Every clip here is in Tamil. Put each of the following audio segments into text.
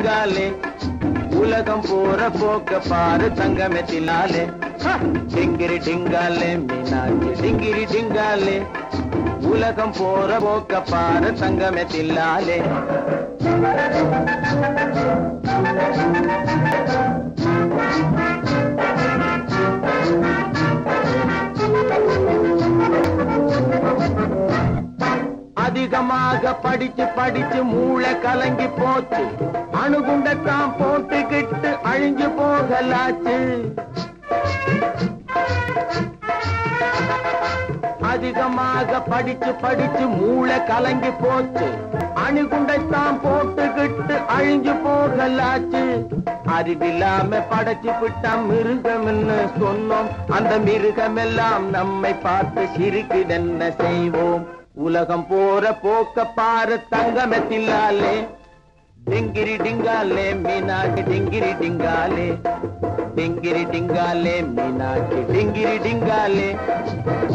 டிங்காலே உலகம் போற போக்க பாரு தங்கமே தில்லாலே டிங்கிரி டிங்காலே மீனாட்சி டிங்கிரி டிங்காலே உலகம் போற போக்க பாரு தங்கமே தில்லாலே அதிகமாக படிச்சு படிச்சு மூளை கலங்கி போச்சு அணுகுண்டத்தான் போட்டுக்கிட்டு அழிஞ்சு போகலாச்சு அதிகமாக படிச்சு படிச்சு மூளை கலங்கி போச்சு அணுகுண்டத்தான் போட்டுக்கிட்டு அழிஞ்சு போகலாச்சு அறிவில்லாம படைச்சு விட்டா மிருகம்னு சொன்னோம் அந்த மிருகமெல்லாம் நம்மை பார்த்து சிரிக்குதென்ன செய்வோம் உலகம் போற போக்க பாரு தங்கமே தில்லாலே டிங்கிரி டிங்காலே மீனாட்சி டிங்கிரி டிங்காலே டிங்கிரி டிங்காலே மீனாட்சி டிங்கிரி டிங்காலே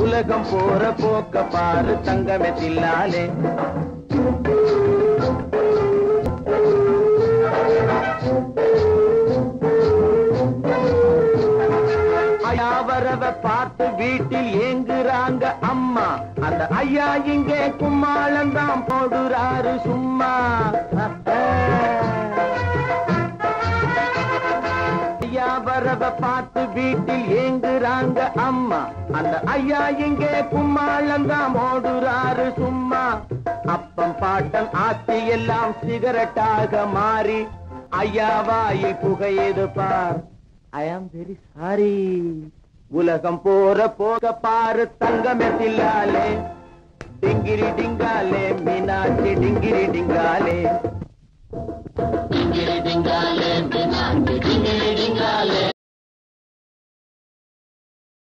உலகம் போற போக்க பாரு தங்கமே தில்லாலே அவரவ பார்த்து வீட்டில் ஏங்குறாங்க அம்மா அந்த ஐயா இங்கே கும்மாளந்தான் போடுறாரு சும்மா ஐயா வரவ பார்த்து வீட்டில் ஏங்குறாங்க அம்மா அந்த ஐயா இங்கே கும்மாளந்தான் போடுறாரு சும்மா அப்பம் பாட்டம் ஆத்தி எல்லாம் சிகரெட்டாக மாறி ஐயா வாயில் புகையது பார் I am very sorry உலகம் போற போக பாரு தங்கமே தில்லாலே டிங்கிரி டிங்காலே மீனாட்சி டிங்கிரி டிங்காலே